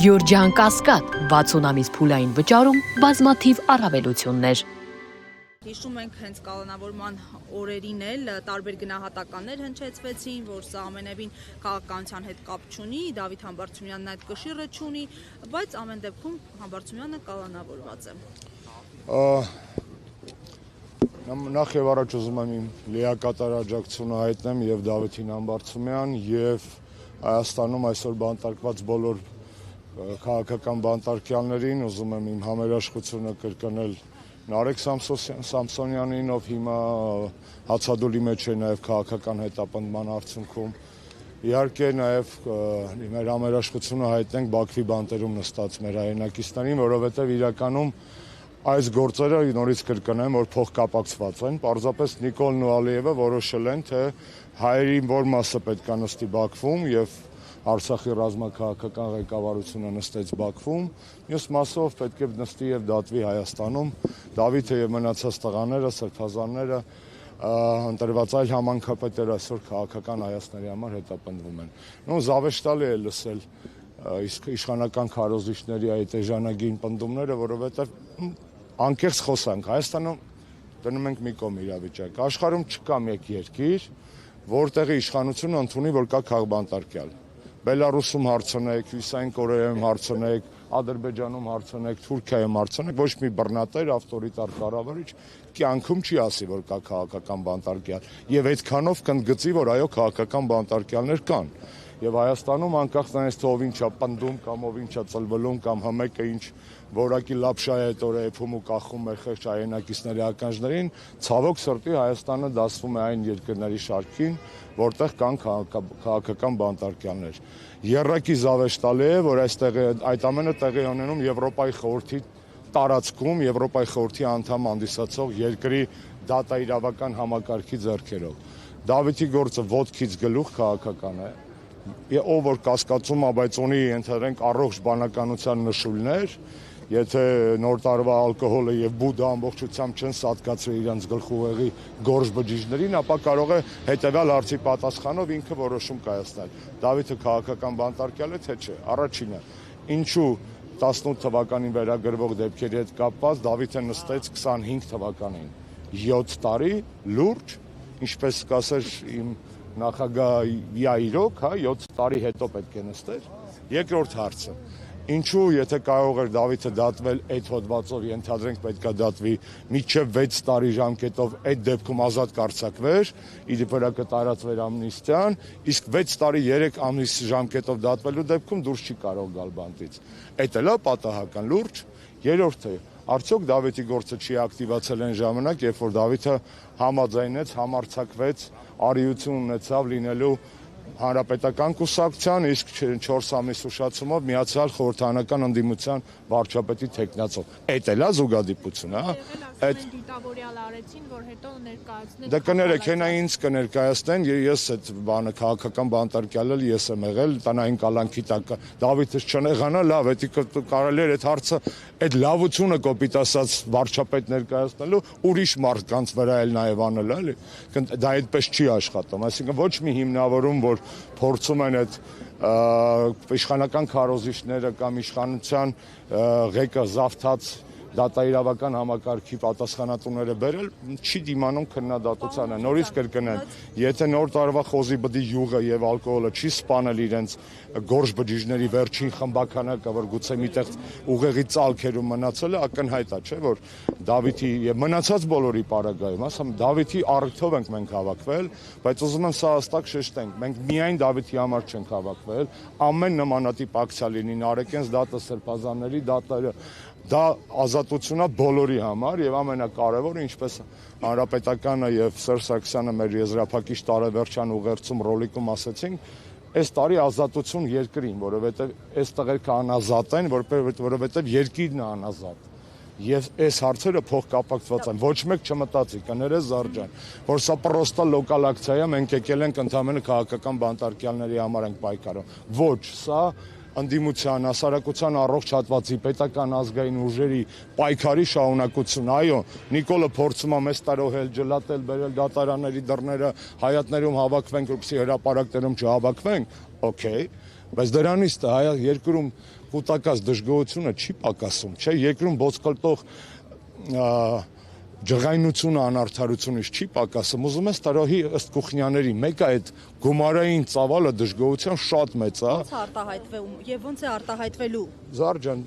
Գյորջյան Կասկադ 60 ամիս փուլային վճարում բազմաթիվ առավելություններ։ Հիշում ենք հենց կալանավորման օրերին էլ տարբեր գնահատականներ հնչեցվեցին, որ սա ամենևին քաղաքականության հետ կապ չունի, Դավիթ Համբարձումյանն այդ կշիռը չունի, բայց ամեն դեպքում Համբարձումյանը կալանավորված է։ Նախ եւ առաջ ուզում եմ իմ լիակատար աջակցությունը հայտնեմ եւ Դավիթին Համբարձումյան եւ Հայաստանում այսօր բանտարկված բոլոր քաղաքական բանտարկյալներին, ուզում եմ իմ համերաշխությունը կրկնել Նարեկ Սամսոնյանին, ով հիմա հացադուլի մեջ է նաև քաղաքական հետապնդման արդյունքում։ Իհարկե նաև մեր համերաշխությունը հայտնենք Բաքվի բանտերում նստած մեր հայրենակիցներին, որովհետև իրականում այս գործերը նորից կրկնեմ, որ փոխկապակցված են։ Պարզապես Նիկոլն ու Ալիևը որոշել են, թե հայերի որ մասը պետք է նստի Բաքվում եւ Արցախի ռազմաքաղաքական ղեկավարությունը նստեց Բաքվում, մյուս մասով պետք է նստի եւ դատվի Հայաստանում։ Դավիթը եւ մնացած տղաները, սրբազանները, ընտրված այլ համանքապետեր այսօր քաղաքական հայացքների համար հետապնդվում են։ Նույն զավեշտալի է լսել իսկ իշխանական քարոզիչների այդ էժանագին պնդումները, որովհետեւ անկեղծ խոսանք, Հայաստանում դնում ենք մի կողմ իրավիճակ։ Աշխարհում չկա մեկ երկիր, որտեղի իշխանությունը ընդունի, որ կա քաղբանտարկյալ։ Բելարուսում հարցնեք, Հյուսիսային Կորեայում հարցնեք, Ադրբեջանում հարցնեք, Թուրքիայում հարցնեք, ոչ մի բռնատեր, ավտորիտար կառավարիչ կյանքում չի ասի, որ կա քաղաքական բանտարկյալ, եւ այդքանով կընդգծի, որ այո, քաղաքական բանտարկյալներ կան։ Եվ Հայաստանում անկախ նրանից թե ով ինչա պնդում կամ ով ինչա ծլվելում կամ հմեկը ինչ որակի լապշա է տորը եփում ու կախում մեր խեղճ հայրենակիցների ականջներին, ցավոք սրտի Հայաստանը դասվում է այն երկրների շարքին, որտեղ կան քաղաքական բանտարկյալներ։ Եռակի զավեշտալի է, որ այդ ամենը տեղի ունենում Եվրոպայի խորհրդի տարածքում, Եվրոպայի խորհրդի անդամ հանդիսացող երկրի դատաիրավական համակարգի ձեռքերով։ Դավիթի գործը ոտքից գլուխ քաղաքական է։ Ով որ կասկածում է, բայց ունի ենթադրենք առողջ բանականության նշույլներ, եթե նոր տարվա ալկոհոլը եւ բուդը ամբողջությամբ չեն սատկացրել իրենց գլխուղեղի գորշ բջիջներին, ապա կարող է հետեւյալ հարցի պատասխանով ինքը որոշում կայացնել։ Դավիթը քաղաքական բանտարկյալ է, թե չէ։ Առաջինը, ինչու 18 թվականին վերագրվող դեպքերի հետ կապված Դավիթը նստեց 25 թվականին 7 տարի լուրջ, ինչպես կասեր իմ նախագահ իրոք, 7 տարի հետո պետք է նստեր։ Երկրորդ հարցը, ինչու եթե կարող էր Դավիթը դատվել այդ հոդվածով, ենթադրենք պետքա դատվի մինչև 6 տարի ժամկետով, այդ դեպքում ազատ կարձակվեր, իր վրա կտարածվեր ամնիստիան, իսկ 6 տարի 3 ամիս ժամկետով դատվելու դեպքում դուրս չի կարող գալ բանտից։ Այդ էլ է պատահական լուրջ։ Երրորդը, արդյոք Դավիթի գործը չի ակտիվացել այն ժամանակ, երբ որ Դավիթը համաձայնեց, համարձակվեց, արիություն ունեցավ լինելու հանրապետական կուսակցության, իսկ 4 ամիս ուշացումով միացյալ խորհրդարանական ընդդիմության վարչապետի թեկնածով։ Այդ էլ է զուգադիպություն, հա։ Այդ դիտավորյալ արեցին, որ հետո ներկայացնեն։ Դե կներեք, հենա ինձ կներկայացնեն, ես այդ բանը քաղաքական բանտարկյալ ես եմ եղել, տնային կալանքի տակ Դավիթը չնեղանա, լավ, դա կարելի էր այդ հարցը, այդ լավությունը կոպիտ ասած վարչապետ ներկայացնելու ուրիշ մարդկանց վրա էլ նաև անել, էլի։ Դա այդպես չի աշխատում, այսինքն ոչ մի հիմնավորում, որ փորձում են այդ իշխանական քարոզիչները կամ իշխանության ղեկը զավթած դատաիրավական համակարգի պատասխանատուները բերել, չի դիմանում քննադատությանը։ Նորից կրկնեմ, եթե նոր տարվա խոզի բդի յուղը եւ ալկոհոլը չի սպանել իրենց գորշ բջիջների վերջին խմբականակը, որ գուցե միտեղ ուղեղի ծալքերում մնացել է, ակնհայտ է, չէ՞, որ Դավիթի եւ մնացած բոլորի պարագայում, ասեմ, Դավիթի առիթով ենք մենք հավաքվել, բայց ուզում եմ սա հստակ շեշտենք, մենք միայն Դավիթի համար չենք հավաքվել, ամեն նմանատիպ ակցիա լինի, Նարեկենս դատը, սրբազանների դատերը, դա ազատությունն է բոլորի համար եւ ամենակարևորը, ինչպես Հանրապետականը եւ Սերժ Սարգսյանը մեր եզրափակիչ տարեվերջան ուղերձում ռոլիկում ասեցին, այս տարի ազատություն երկրին, որովհետեւ այս տղերքը անազատ են, որովհետեւ երկիրն է անազատ։ Եվ այս հարցերը փոխկապակցված են, ոչ մեկ չմտածի, կներես Զարջան, որ սա պրոստա լոկալ ակցիա է, մենք եկել ենք ընդհանրապես քաղաքական բանտարկյալների համար ենք պայքարում։ Ոչ, սա ընդդիմության, հասարակության առողջ հատվածի, պետական ազգային ուժերի պայքարի շարունակություն։ Այո, Նիկոլը փորձում է մեզ տարոհել, ջլատել, բերել դատարանների դռները, հայատներում հավաքվենք, որպեսզի հրապարակներում չհավաքվենք, օքեյ, բայց դրանից երկրում կուտակած դժգոհությունը չի պակասում, չէ, երկրում ոսկլտող ջղայնությունը անարդարությունից չի պակասում, ուզում ես տրոհի ըստ Կուխնյաների, մեկը այդ գումարային ծավալը դժգոհության շատ մեծ է։ Ո՞նց է արտահայտվում եւ ո՞նց է արտահայտվելու։ Զար ջան,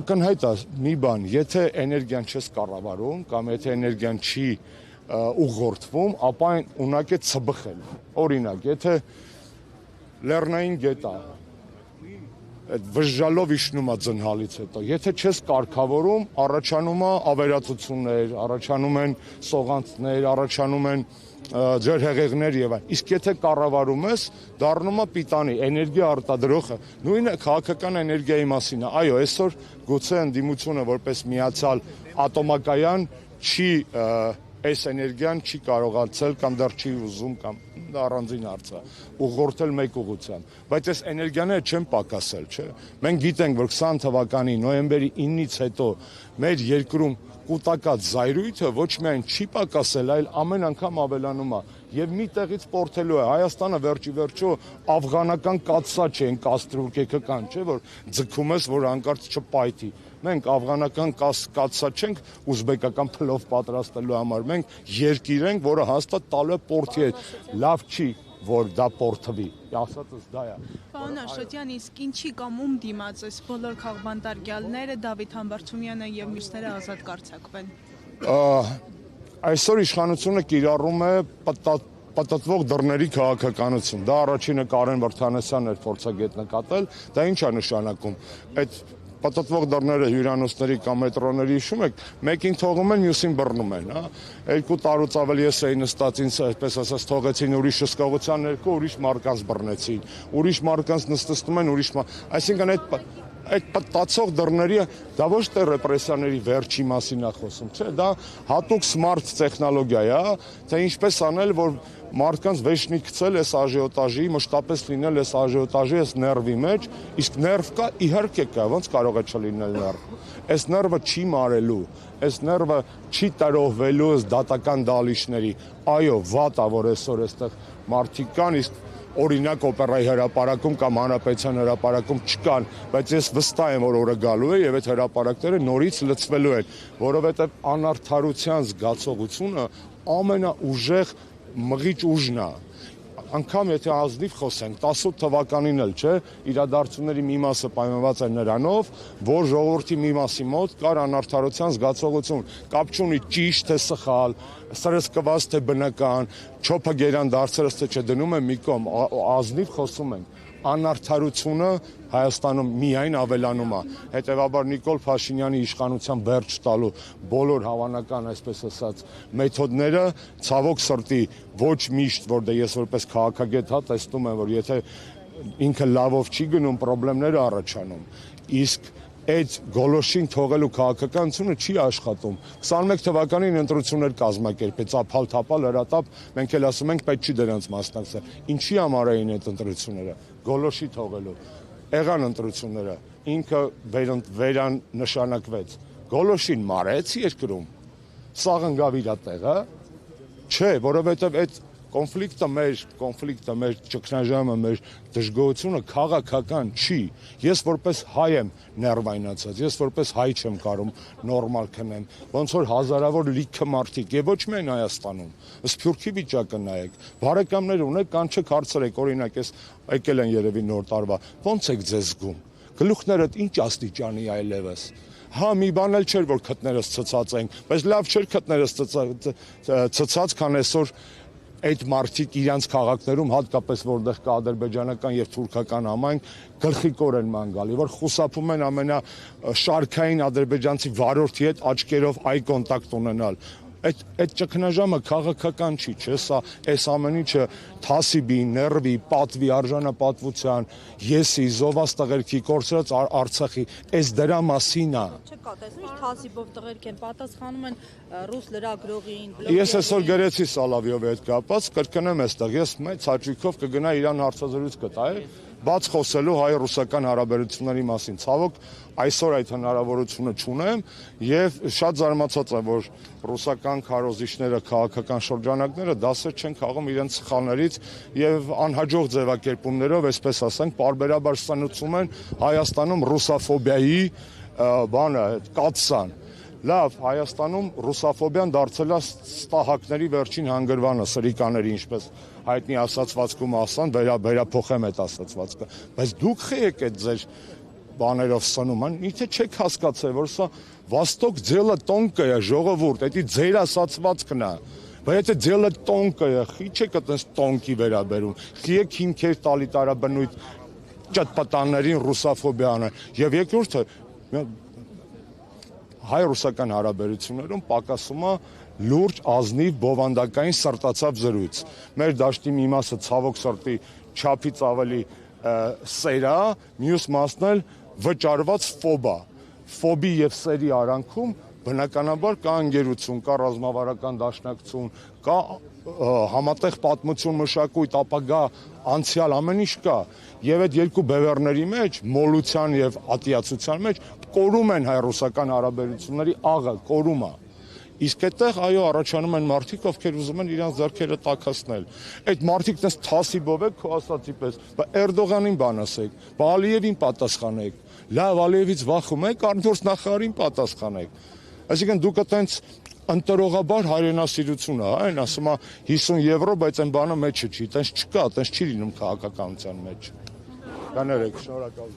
ակնհայտ է մի բան, եթե էներգիան չես կառավարում կամ եթե էներգիան չի ուղղորդվում, ապա այն ունակ է ցբխել։ Օրինակ, եթե լեռնային գետ է, այդ վժժալով իջնում է ձնհալից հետո, եթե չես կարգավորում, առաջանում է ավերածություններ, առաջանում են սողանցներ, առաջանում են ձեր հեղեղներ եւ այլն։ Իսկ եթե կառավարում ես, դառնում է պիտանի էներգիա արտադրողը։ Նույնը քաղաքական էներգիայի մասին է։ Այո, այսօր գուցե ընդդիմությունը որպես միացյալ ատոմակայան չի այս էներգիան չի կարողացել կամ դեռ չի ուզում կամ դա առանձին հարց է ուղղորդել մեկ ուղղությամբ, բայց այս էներգիաները չեն պակասել, չէ։ Մենք գիտենք, որ 20 թվականի նոյեմբերի 9-ից հետո մեր երկրում կուտակած զայրույթը ոչ միայն չի պակասել, այլ ամեն անգամ ավելանում է եւ մի տեղից պորթելու է։ Հայաստանը վերջի վերջո աֆղանական կաթսա չէ, կաստրուկեկական, չէ, որ ձգում ես, որ հանկարծ չպայթի։ Մենք աֆղանական կաթսա չենք ուզբեկական փլով պատրաստելու համար, մենք երկիր ենք, որը հաստատ տալու է պորթի հետ։ Լավ չի, որ դա պորթվի։ Ասածս դա է։ Պարոն Աշոտյան, իսկ ինչի կամ ում դիմաց այս բոլոր քաղբանտարկյալները, Դավիթ Համբարձումյանը եւ մյուսները ազատ կարձակվեն։ Այսօր իշխանությունը կիրառում է պատտվող դռների քաղաքականություն։ Դա առաջինը Կարեն Վրդանեսյանն էր փորձագետ նկատել, դա ինչ է նշանակում։ Այդ պատտվող դռները հյուրանոցների կամ մետրոների հիշում եք, մեկին թողում են, մյուսին բռնում են, հա։ 2 տարուց ավելի ես էի նստած, ինձ այսպես ասած թողեցին ուրիշ հսկողության ներքո, ուրիշ մարկանց բռնեցին, ուրիշ մարկանց նստում են, այսինքն այդ պատտացող դռների դա ոչ թե ռեպրեսիաների վերջի մասին է խոսում, չէ, դա հատուկ սմարթ տեխնոլոգիա է, թե ինչպես անել, որ մարդկանց վեշնի գցել այս աժիոտաժի, մշտապես լինել այս աժիոտաժի, այս ներվի մեջ, իսկ ներվ կա, իհարկե կա, ոնց կարող է չլինել ներվ։ Այս ներվը չի մարելու, այս ներվը չի տրոհվելու ըստ դատական դալիչների։ Այո, վատ է, որ այսօր այստեղ մարդիկ կան, իսկ օրինակ օպերայի հրապարակում կամ հանրապետության հրապարակում չկան, բայց ես վստահ եմ, որ օրը գալու է եւ այդ հրապարակները նորից լցվելու են, որովհետեւ անարդարության զգացողությունը ամենաուժեղ մղիչ ուժն է։ Անկամ եթե ազնիվ խոսենք, 18 թվականին էլ, չէ, իրադարձությունների մի մասը պայմանված էր նրանով, որ ժողովրդի մի մասի մոտ կար անարդարության զգացողություն, կապ չունի ճիշտ թե սխալ, սրսկված թե բնական, չոփը գերան դարձրած թե չդնում է մի կողմ, ազնիվ խոսում ենք, անարդարությունը Հայաստանում միայն ավելանում է։ Հետևաբար Նիկոլ Փաշինյանի իշխանության վերջ տալու բոլոր հավանական, այսպես ասած, մեթոդները ցավոք սրտի ոչ միշտ, որտեղ ես որպես քաղաքագետ տեսնում եմ, որ եթե ինքը լավով չի գնում, խնդիրներ առաջանում։ Իսկ այդ գոլոշին թողելու քաղաքականությունը չի աշխատում։ 21 թվականին ընտրություններ կազմակերպեց, ափալ-թափալ հրատապ, մենք էլ ասում ենք, պետք չի դրանց մասնակցել։ Ինչի համար էին այդ ընտրությունները։ Գոլոշի թողելու։ Եղան ընտրությունները, ինքը վերանշանակվեց։ Գոլոշին մարեց երկրում։ Սաղ ընկավ իր տեղը։ Չէ, որովհետև այդ կոնֆլիկտը մեր ճգնաժամը, մեր դժգոհությունը քաղաքական չի։ Ես որպես հայ եմ ներվայնացած, ես որպես հայ չեմ կարող նորմալ քնեմ, ոնց որ հազարավոր լիքը մարդիկ եւ ոչ միայն Հայաստանում։ Սփյուռքի վիճակը նայեք, բարեկամներ ունեք, կանչեք հարցրեք, օրինակ ես եկել են երևի նոր տարվա, ոնց եք ձեզ զգում։ Գլուխներդ ինչ աստիճանի այլևս։ Հա, մի բան էլ չէր, որ քթներս ցցած են, բայց լավ չէր քթներս ցցած, քան այսօր այդ մարդիկ իրանց քաղաքներում, հատկապես որտեղ կա ադրբեջանական եւ թուրքական համայնք, գլխիկոր են ման գալի, որ խուսափում են ամենաշարքային ադրբեջանցի վարորդի հետ աչքերով այ կոնտակտ ունենալ։ Այդ ճգնաժամը քաղաքական չի, չէ՞, սա այս ամեն ինչը թասիբի, ներվի, պատվի, արժանապատվության, եսի, զովաս տղերքի, կորցրած Արցախի, այս դրա մասին է։ Չկա, տեսնում եք, թասիբով տղերք են պատասխանում են ռուս լրագրողին, Ես այսօր գրեցի Սալավիովի հետ կապած, կրկնեմ այստեղ, ես մեծ հաճույքով կգնա իրան հարցազրույց կտայի, բաց խոսելու հայ-ռուսական հարաբերությունների մասին։ Ցավոք, այսօր այդ հնարավորությունը չունեմ եւ շատ զարմացած եմ, որ ռուսական քարոզիչները, քաղաքական շրջանակները դասեր չեն քաղում իրենց սխալներից եւ անհաջող ձևակերպումներով, այսպես ասենք, պարբերաբար ստանուցում են Հայաստանում ռուսաֆոբիայի բանը, կաթսան։ Լավ, Հայաստանում ռուսաֆոբիան դարձել է ստահակների վերջին հանգրվանը, սրիկաների, ինչպես հայտնի ասացվածքում ասան, վերափոխեմ այդ ասացվածքը։ Բայց դուք եք այդ ձեր բաներով սնում, իթե չեք հասկացել, որ սա Վաստոկ ձելը տոնկը է, ժողովուրդ, դա ձեր ասացվածքն է։ Բայց եթե ձելը տոնկը է, խի չեք այդպես տոնկի վերաբերում։ Խի եք հիմքեր տալի տարաբնույթ ճտպտաններին ռուսաֆոբիանը։ Եվ երկրորդը հայ-ռուսական հարաբերություններում պակասում է լուրջ ազնիվ բովանդակային սրտացավ զրույց։ Մեր դաշտի մի մասը ցավոք սրտի չափից ավելի սեր է, մյուս մասն էլ վճարված ֆոբա։ Ֆոբի եւ սերի արանքում բնականաբար կա ընկերություն, կա ռազմավարական դաշնակցություն, կա համատեղ պատմություն, մշակույթ, ապագա, անցյալ, ամեն ինչ կա։ Եվ այդ երկու բևեռների մեջ, մոլության եւ ատիացության մեջ կորում են հայ-ռուսական հարաբերությունների աղը, կորում է։ Իսկ այդտեղ այո առաջանում են մարդիկ, ովքեր ուզում են իրենց ձեռքերը տաքացնել։ Այդ մարդիկ դες թասիբով եք քո ասացի պես, Էրդողանին բան ասեք, Ալիևին պատասխանեք։ Լավ, Ալիևից վախում եք, առնորդ նախարարին պատասխանեք։ Այսինքն դուք այտենց ընտրողաբար հայրենասիրություն է, այն ասում է 50 եվրո, բայց այն բանը մեջը չի, այտենց չկա, այտենց չի լինում քաղաքականության մեջ։ Կաներեք, շնորհակալ։